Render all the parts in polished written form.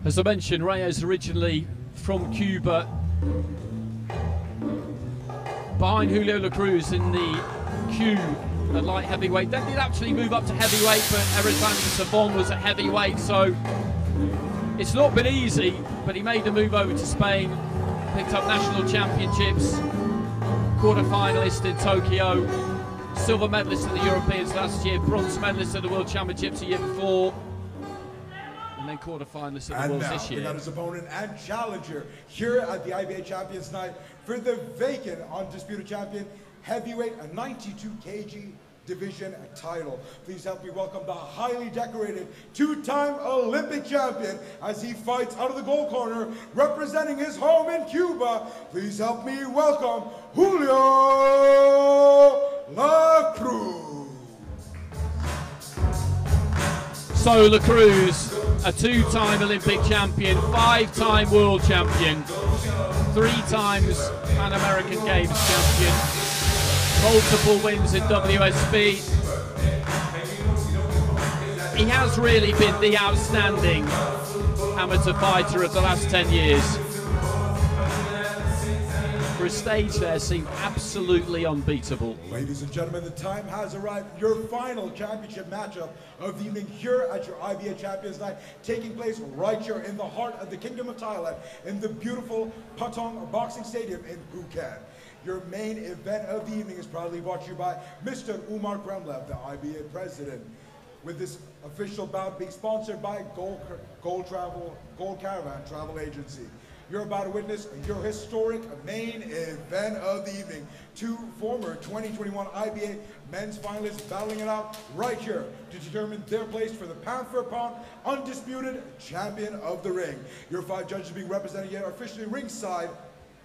As I mentioned, Reyes originally from Cuba, behind Julio Cruz in the CUB at light heavyweight. Then did actually move up to heavyweight, but Alexander Savon was at heavyweight, so it's not been easy, but he made the move over to Spain, picked up national championships, quarter-finalist in Tokyo, silver medalist at the Europeans last year, bronze medalist at the World Championships the year before, and then quarter-finalist at the Worlds this year. And now, his opponent and challenger here at the IBA Champions Night for the vacant undisputed champion, heavyweight, a 92 kg division title. Please help me welcome the highly decorated two-time Olympic champion as he fights out of the gold corner, representing his home in Cuba. Please help me welcome Julio Cruz. So Cruz, a two-time Olympic champion, five-time world champion, three times Pan American Games champion, multiple wins in WSB. He has really been the outstanding amateur fighter of the last 10 years. For a stage there, seemed absolutely unbeatable. Ladies and gentlemen, the time has arrived. Your final championship matchup of the evening here at your IBA Champions Night, taking place right here in the heart of the Kingdom of Thailand, in the beautiful Patong Boxing Stadium in Phuket. Your main event of the evening is proudly brought to you by Mr. Umar Kremlev, the IBA president, with this official bout being sponsored by Gold Caravan Travel Agency. You're about to witness your historic main event of the evening. Two former 2021 IBA men's finalists battling it out right here to determine their place for the pound-for-pound undisputed champion of the ring. Your five judges being represented here officially ringside.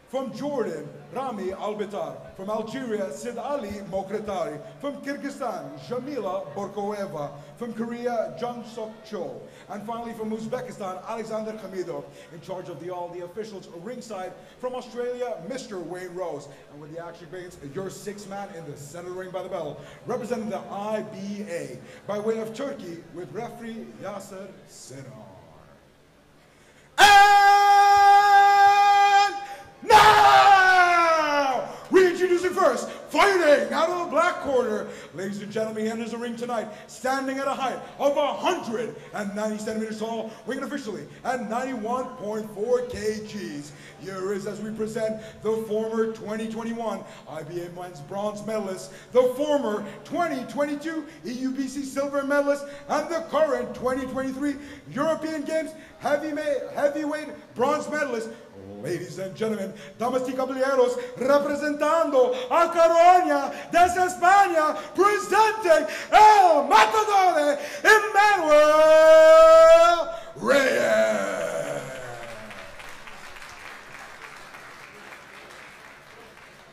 From Jordan, Rami Albitar. From Algeria, Sid Ali Mokretari. From Kyrgyzstan, Jamila Borkoeva. From Korea, Jung Sok Cho. And finally from Uzbekistan, Alexander Khamidov. In charge of all the officials ringside. From Australia, Mr. Wayne Rose. And with the action begins, your sixth man in the center of the ring by the bell, representing the IBA. By way of Turkey, with referee Yasser Sinar. Now, reintroducing first, fighting out of the black corner, ladies and gentlemen, he enters the ring tonight, standing at a height of 190 centimeters tall, weighing officially at 91.4 kgs. Here is as we present the former 2021 IBA men's bronze medalist, the former 2022 EUBC silver medalist, and the current 2023 European Games heavyweight bronze medalist. Ladies and gentlemen, damas y caballeros, representando a Coruña desde España, presenting el matador Enmanuel Reyes.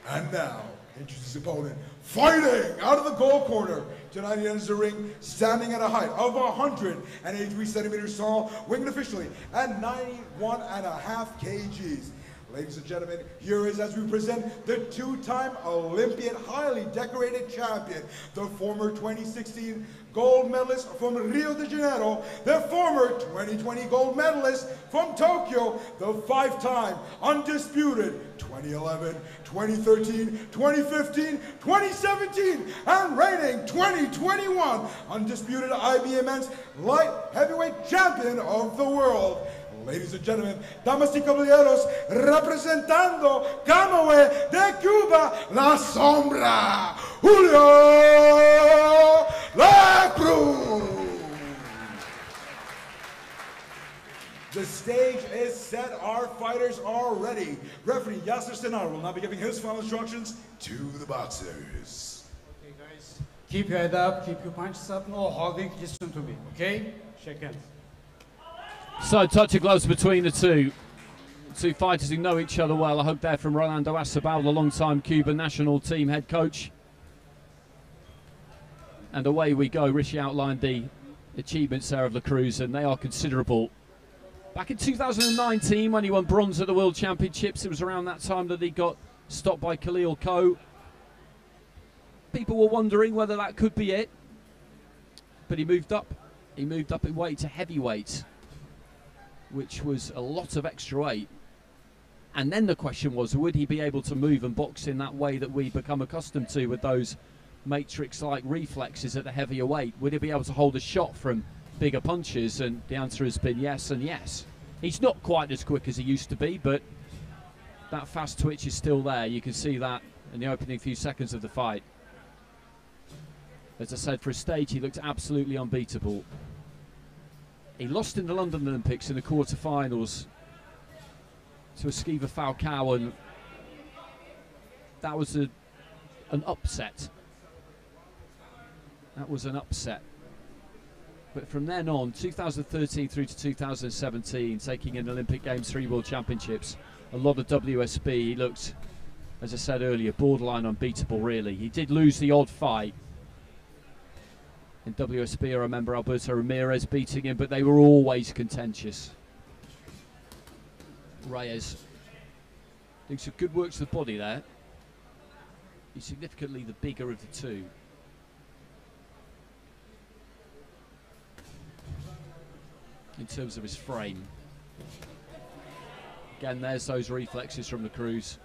And now, introduce his opponent, fighting out of the gold corner. Tonight he enters the ring standing at a height of 183 centimeters tall, weighing officially at 91.5 kgs. Ladies and gentlemen, here is as we present the two-time Olympian, highly decorated champion, the former 2016 gold medalist from Rio de Janeiro, the former 2020 gold medalist from Tokyo, the five-time undisputed 2011, 2013, 2015, 2017, and reigning 2021 undisputed IBA men's light heavyweight champion of the world. Ladies and gentlemen, damas y caballeros, representando Camagüey de Cuba, La Sombra, Julio Cruz. The stage is set, our fighters are ready. Referee Yasser Sinar will now be giving his final instructions to the boxers. Okay guys, keep your head up, keep your punches up, no holding, listen to me, okay? Shake hands. So, touch of gloves between the two fighters who know each other well. I hope they're from Rolando Acebal, the long-time Cuban national team head coach. And away we go. Rishi outlined the achievements there of Cruz, and they are considerable. Back in 2019, when he won bronze at the World Championships, it was around that time that he got stopped by Khalil Ko. People were wondering whether that could be it, but he moved up. He moved up in weight to heavyweight. which was a lot of extra weight. And then the question was, would he be able to move and box in that way that we become accustomed to with those matrix-like reflexes at the heavier weight? Would he be able to hold a shot from bigger punches? And the answer has been yes and yes. He's not quite as quick as he used to be, but that fast twitch is still there. You can see that in the opening few seconds of the fight. As I said, for a stage, he looked absolutely unbeatable. He lost in the London Olympics in the quarterfinals to Esquiva Falcao, and that was an upset. That was an upset. But from then on, 2013 through to 2017, taking in Olympic Games, 3 World Championships, a lot of WSB, he looked, as I said earlier, borderline unbeatable, really. He did lose the odd fight. In WSB, I remember Alberto Ramirez beating him, but they were always contentious. Reyes doing some good work to the body there. He's significantly the bigger of the two. In terms of his frame. Again, there's those reflexes from the Cruz.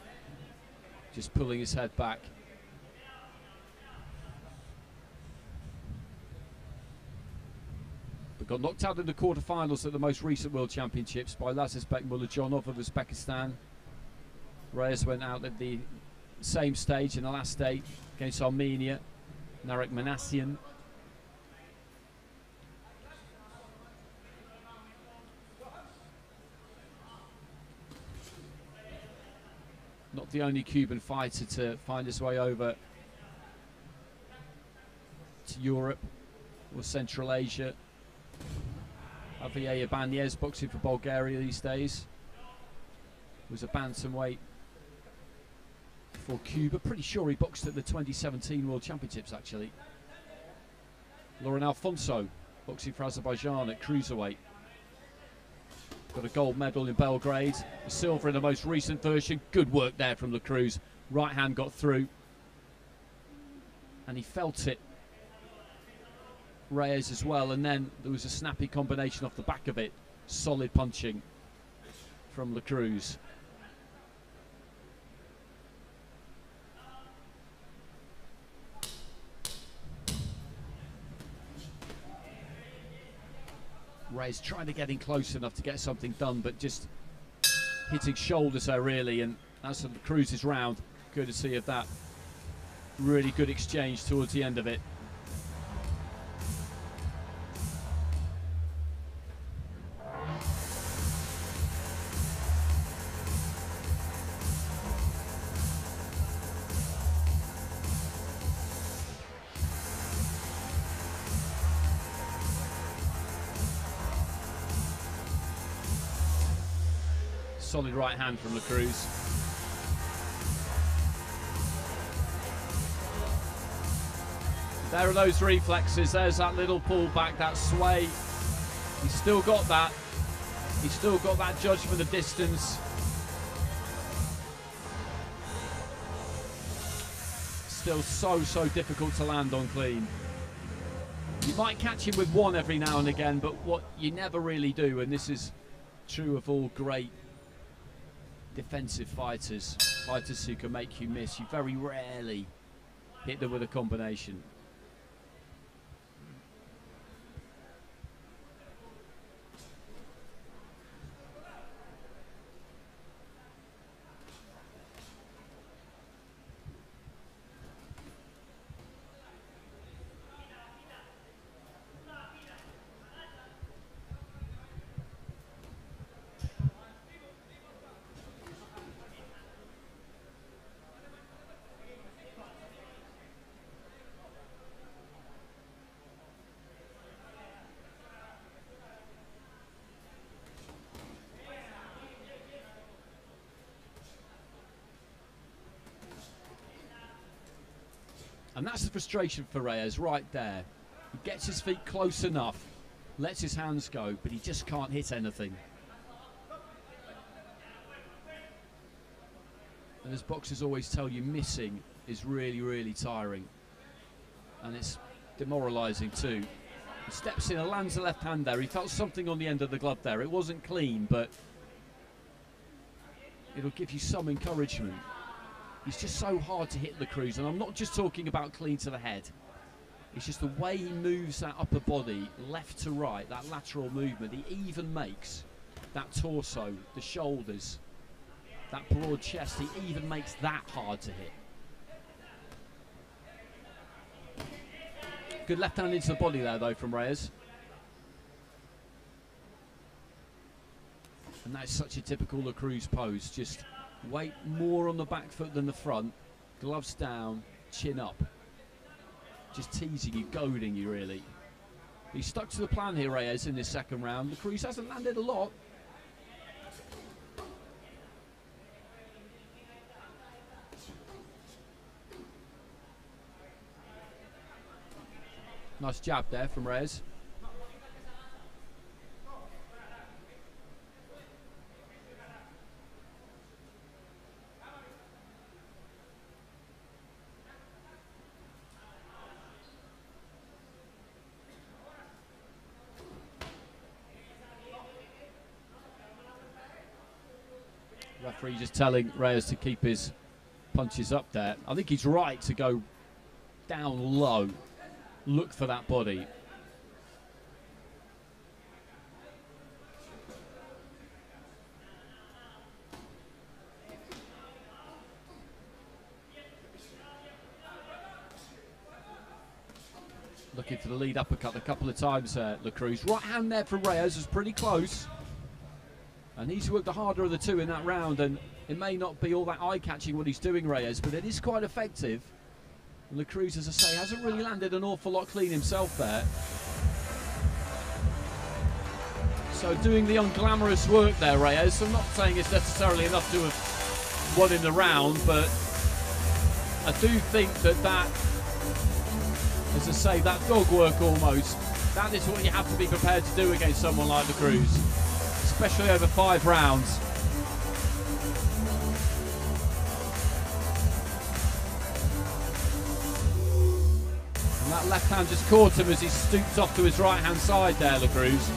Just pulling his head back. But got knocked out in the quarterfinals at the most recent World Championships by Lazizbek Mullajonov of Uzbekistan. Reyes went out at the same stage in the last day against Armenia, Narek Manassian. Not the only Cuban fighter to find his way over to Europe or Central Asia. Javier Ibanez, boxing for Bulgaria these days, was a bantamweight for Cuba. Pretty sure he boxed at the 2017 World Championships, actually. Lauren Alfonso, boxing for Azerbaijan at cruiserweight. Got a gold medal in Belgrade, a silver in the most recent version. Good work there from the Cruz. Right hand got through, and he felt it. Reyes as well, and then there was a snappy combination off the back of it. Solid punching from the Cruz. Reyes trying to get in close enough to get something done, but just hitting shoulders there really, and that's the Cruz's round, courtesy of that really good exchange towards the end of it. Solid right hand from the Cruz. There are those reflexes. There's that little pull back, that sway. He's still got that. He's still got that judgment of distance. Still so difficult to land on clean. You might catch him with one every now and again, but what you never really do, and this is true of all great defensive fighters, fighters who can make you miss, you very rarely hit them with a combination. And that's the frustration for Reyes right there. He gets his feet close enough, lets his hands go, but he just can't hit anything. And as boxers always tell you, missing is really tiring. And it's demoralising too. He steps in and lands the left hand there. He felt something on the end of the glove there. It wasn't clean, but it'll give you some encouragement. He's just so hard to hit, Cruz, and I'm not just talking about clean to the head. It's just the way he moves that upper body, left to right, that lateral movement. He even makes that torso, the shoulders, that broad chest, he even makes that hard to hit. Good left hand into the body there, though, from Reyes. And that is such a typical Cruz pose. Just weight more on the back foot than the front. Gloves down, chin up. Just teasing you, goading you, really. He's stuck to the plan here, Reyes, in this second round. Cruz hasn't landed a lot. Nice jab there from Reyes. Referee just telling Reyes to keep his punches up there. I think he's right to go down low. Look for that body. Looking for the lead uppercut a couple of times there, Cruz. Right hand there from Reyes was pretty close. And he's worked the harder of the two in that round, and it may not be all that eye-catching what he's doing, Reyes, but it is quite effective. And Cruz, as I say, hasn't really landed an awful lot clean himself there. So doing the unglamorous work there, Reyes. I'm not saying it's necessarily enough to have won in the round, but I do think that, as I say, that dog work almost, that is what you have to be prepared to do against someone like Cruz, especially over 5 rounds. And that left hand just caught him as he stooped off to his right hand side there, Cruz.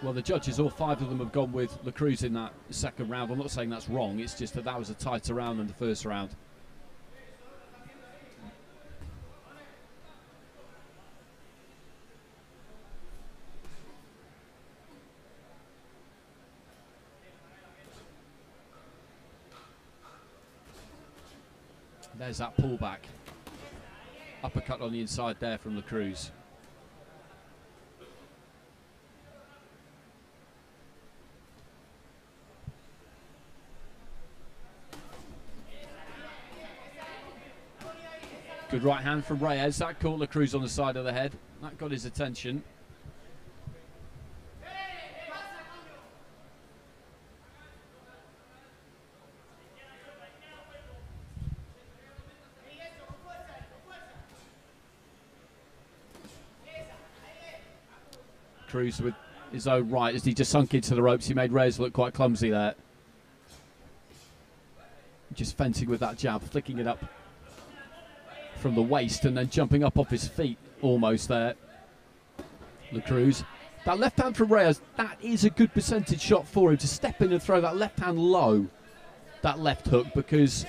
Well, the judges, all 5 of them have gone with Cruz in that second round. I'm not saying that's wrong, it's just that was a tighter round than the first round. There's that pullback. Uppercut on the inside there from Cruz. Good right hand from Reyes. That caught Cruz on the side of the head. That got his attention. Cruz with his own right, as he just sunk into the ropes, he made Reyes look quite clumsy there. Just fencing with that jab, flicking it up from the waist and then jumping up off his feet almost there. Cruz. That left hand from Reyes, that is a good percentage shot for him to step in and throw that left hand low, that left hook, because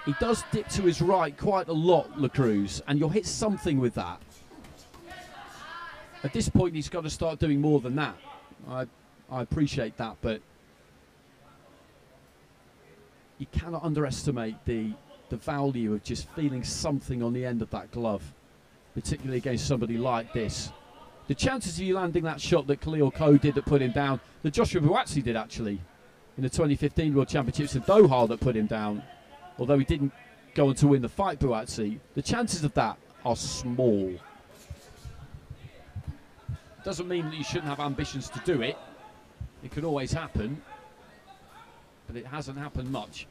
he does dip to his right quite a lot, Cruz, and you'll hit something with that. At this point, he's got to start doing more than that. I appreciate that, but you cannot underestimate the value of just feeling something on the end of that glove, particularly against somebody like this. The chances of you landing that shot that Khalil Ko did that put him down, that Joshua Buatsi did actually in the 2015 World Championships in Doha that put him down, although he didn't go on to win the fight, Buatsi, the chances of that are small. Doesn't mean that you shouldn't have ambitions to do it, It could always happen, but it hasn't happened much.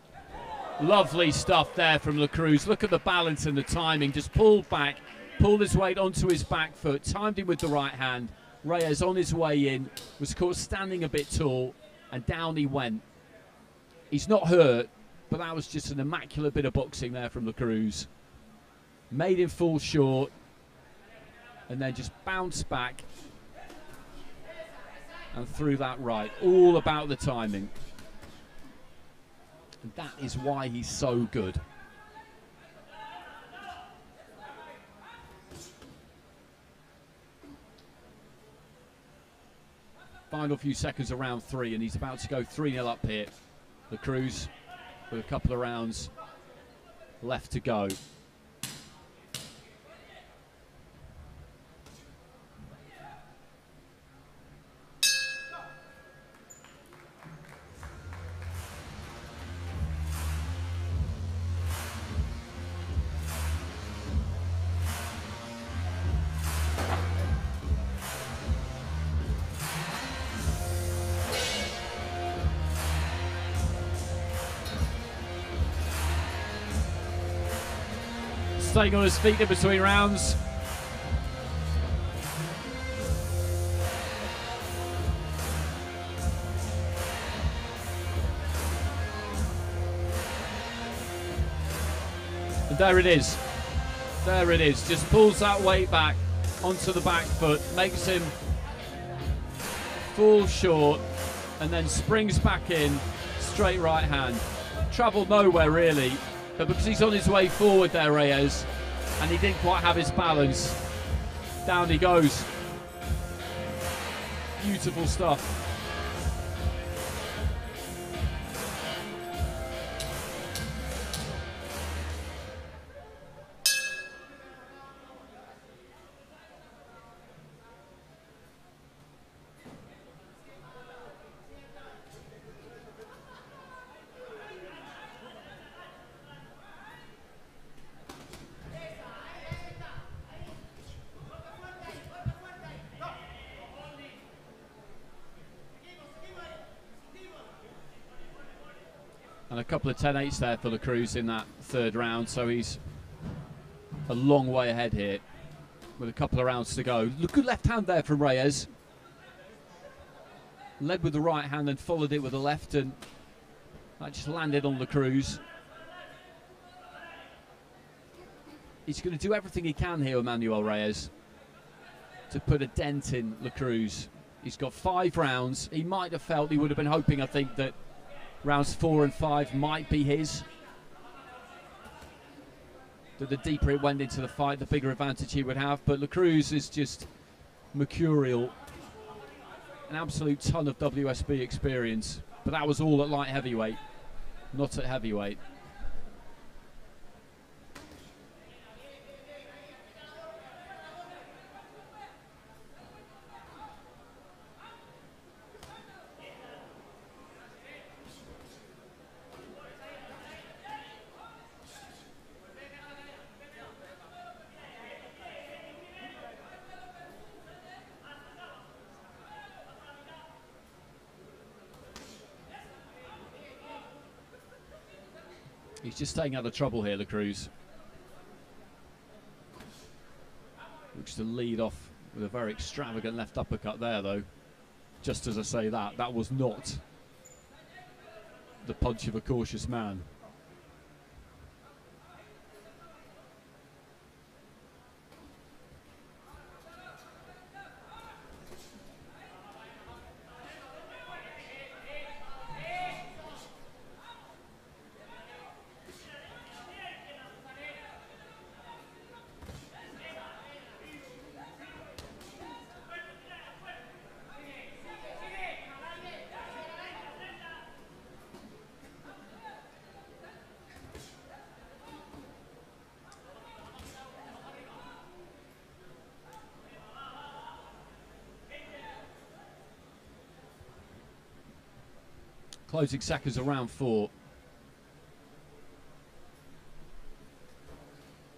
Lovely stuff there from Cruz. Look at the balance and the timing. Just pulled back, pulled his weight onto his back foot, timed him with the right hand. Reyes on his way in, was caught standing a bit tall, and down he went. He's not hurt, but that was just an immaculate bit of boxing there from Cruz. Made him fall short, and then just bounced back and threw that right. All about the timing. And that is why he's so good. Final few seconds of round 3, and he's about to go 3-0 up here. Cruz with a couple of rounds left to go. Staying on his feet in between rounds. And there it is. There it is. Just pulls that weight back onto the back foot, makes him fall short, and then springs back in, straight right hand. Travelled nowhere really. But because he's on his way forward there, Reyes, and he didn't quite have his balance, down he goes. Beautiful stuff. And a couple of 10-8s there for Cruz in that third round, so he's a long way ahead here with a couple of rounds to go. Look, good left hand there from Reyes. Led with the right hand and followed it with the left, and that just landed on Cruz. He's going to do everything he can here, Enmanuel Reyes, to put a dent in Cruz. He's got 5 rounds. He might have felt, he would have been hoping, I think, that rounds 4 and 5 might be his. That the deeper it went into the fight, the bigger advantage he would have. But Cruz is just mercurial. An absolute ton of WSB experience. But that was all at light heavyweight, not at heavyweight. He's just staying out of trouble here, Cruz. Looks to lead off with a very extravagant left uppercut there, though. Just as I say that, that was not the punch of a cautious man. Closing seconds of round 4.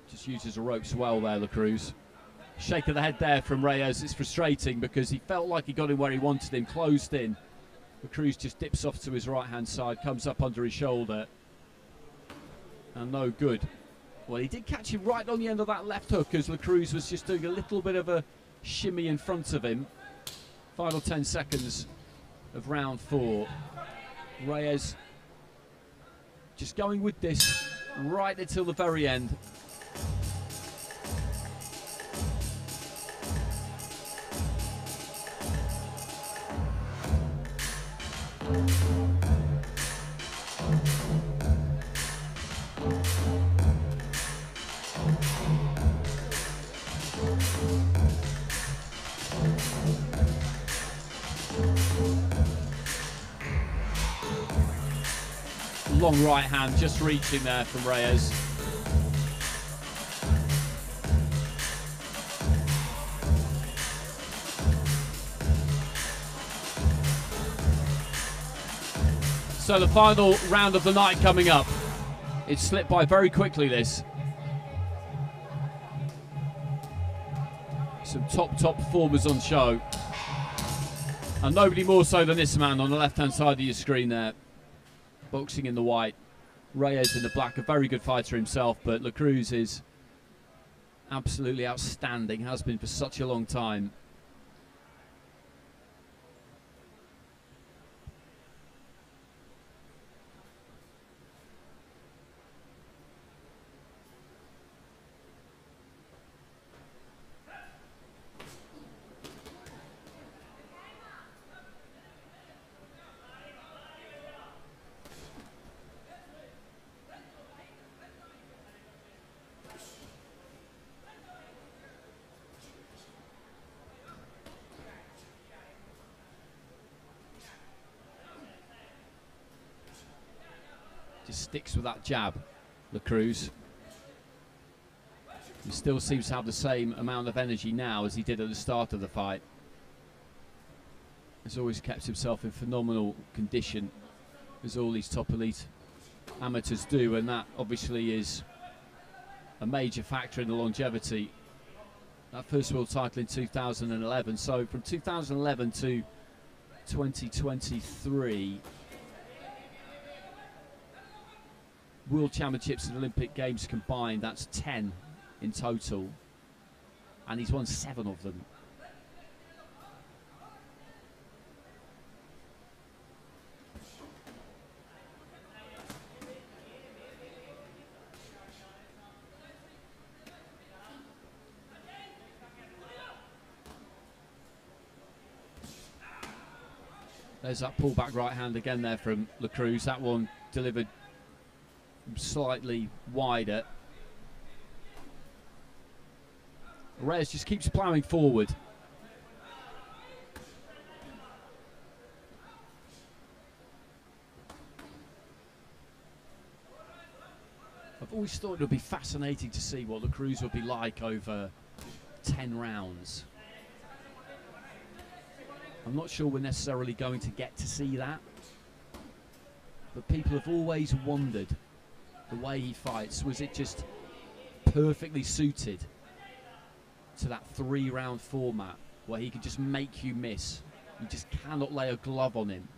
Just uses the ropes well there, Cruz. Shake of the head there from Reyes. It's frustrating because he felt like he got him where he wanted him, closed in, Cruz just dips off to his right-hand side, comes up under his shoulder, and no good. Well, he did catch him right on the end of that left hook as Cruz was just doing a little bit of a shimmy in front of him. Final 10 seconds of round 4. Reyes just going with this right until the very end. Long right hand just reaching there from Reyes. So the final round of the night coming up. It slipped by very quickly, this. Some top performers on show. And nobody more so than this man on the left-hand side of your screen there. Boxing in the white. Reyes in the black, a very good fighter himself, but Cruz is absolutely outstanding, has been for such a long time. Just sticks with that jab, Cruz. He still seems to have the same amount of energy now as he did at the start of the fight. Has always kept himself in phenomenal condition, as all these top elite amateurs do, and that obviously is a major factor in the longevity. That first world title in 2011, so from 2011 to 2023, World Championships and Olympic Games combined, that's 10 in total, and he's won 7 of them. There's that pullback right hand again there from Cruz. That one delivered slightly wider. Reyes just keeps ploughing forward. I've always thought it would be fascinating to see what Cruz would be like over 10 rounds. I'm not sure we're necessarily going to get to see that, but people have always wondered the way he fights. Was it just perfectly suited to that 3-round format where he could just make you miss? You just cannot lay a glove on him.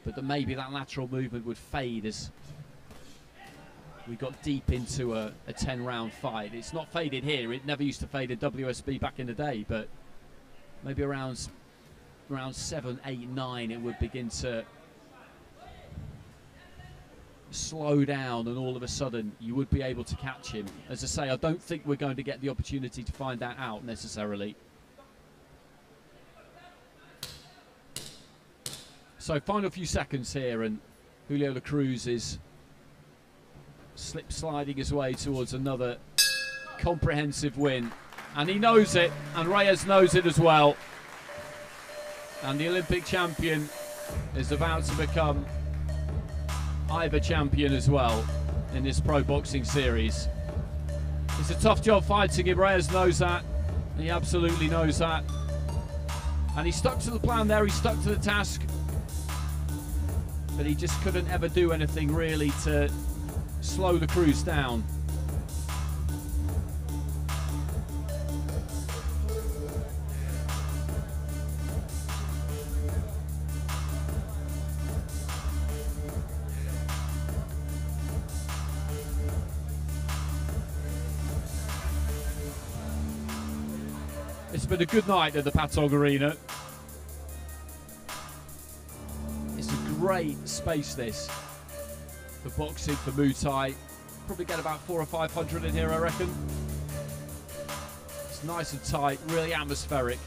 But that maybe that lateral movement would fade as we got deep into a 10-round fight. It's not faded here. It never used to fade in WSB back in the day, but maybe around 7, 8, 9 it would begin to slow down, and all of a sudden you would be able to catch him. As I say, I don't think we're going to get the opportunity to find that out necessarily. So final few seconds here, and Julio Cruz is sliding his way towards another comprehensive win, and he knows it, and Reyes knows it as well. And the Olympic champion is about to become IBA champion as well in this pro boxing series. It's a tough job fighting him. Reyes knows that. He absolutely knows that. And he stuck to the plan there. He stuck to the task. But he just couldn't ever do anything really to slow Cruz down. It's been a good night at the Patong Arena. It's a great space, this, for boxing, for Muay Thai. Probably get about 400 or 500 in here, I reckon. It's nice and tight, really atmospheric.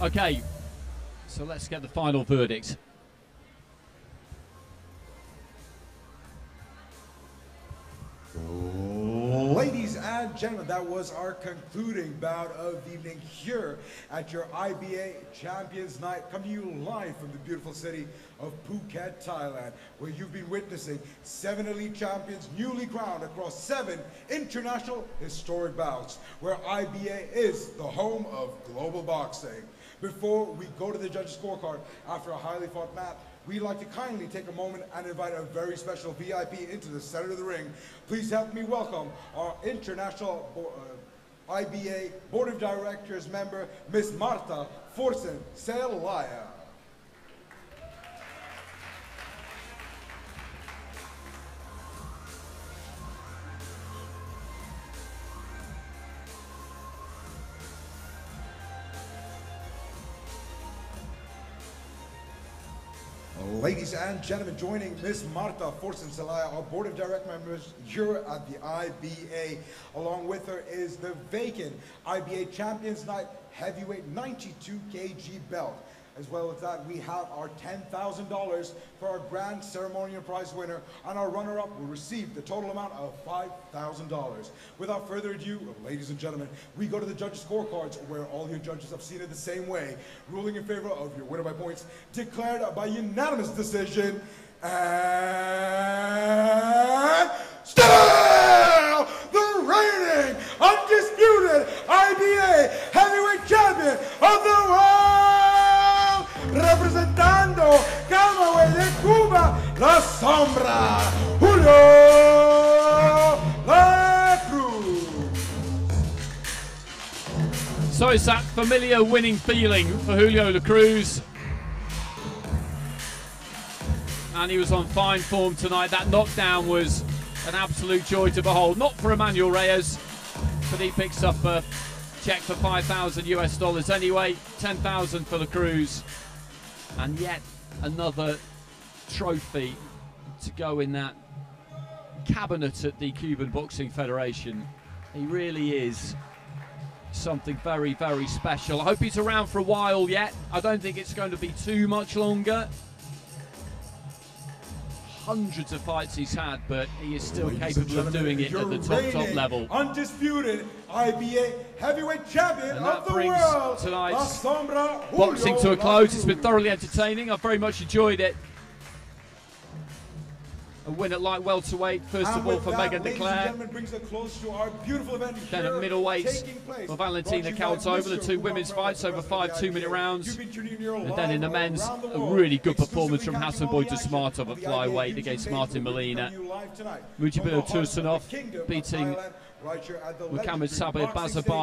Okay, so let's get the final verdict. Ladies and gentlemen, that was our concluding bout of the evening here at your IBA Champions Night, coming to you live from the beautiful city of Phuket, Thailand, where you've been witnessing 7 elite champions newly crowned across 7 international historic bouts, where IBA is the home of global boxing. Before we go to the judges' scorecard after a highly fought match, we'd like to kindly take a moment and invite a very special VIP into the center of the ring. Please help me welcome our international IBA Board of Directors member, Ms. Marta Forsen Celaya. Ladies and gentlemen, joining Ms. Marta Forsen Celaya, our Board of Direct members here at the IBA. Along with her is the vacant IBA Champions Night Heavyweight 92 kg belt. As well as that, we have our $10,000 for our grand ceremonial prize winner, and our runner-up will receive the total amount of $5,000. Without further ado, ladies and gentlemen, we go to the judges' scorecards, where all your judges have seen it the same way, ruling in favor of your winner by points, declared by unanimous decision, and still the reigning, undisputed IBA heavyweight champion of the world, representando Camagüey de Cuba, La Sombra, Julio, La Cruz. So it's that familiar winning feeling for Julio La Cruz. And he was on fine form tonight. That knockdown was an absolute joy to behold. Not for Enmanuel Reyes, but he picks up a check for $5,000 anyway. 10,000 for La Cruz. And yet another trophy to go in that cabinet at the Cuban Boxing Federation. He really is something very, very special. I hope he's around for a while yet. I don't think it's going to be too much longer. Hundreds of fights he's had, but he is still capable of doing it at the top level. Undisputed IBA heavyweight champion And that of the brings world, tonight's La Sombra, boxing to a close. It's been thoroughly entertaining. I've very much enjoyed it. A win at light welterweight, first of all for Megan Declare. Brings a close to our beautiful event then at middleweight for Valentina Caltova, the 2 women's fights over 5 2-minute rounds. And then in the men's, a really good performance from Hassan Boydasmatov at flyweight against Martin Molina. Mujibur Tursunov beating Muhammad Sabir Bazabar.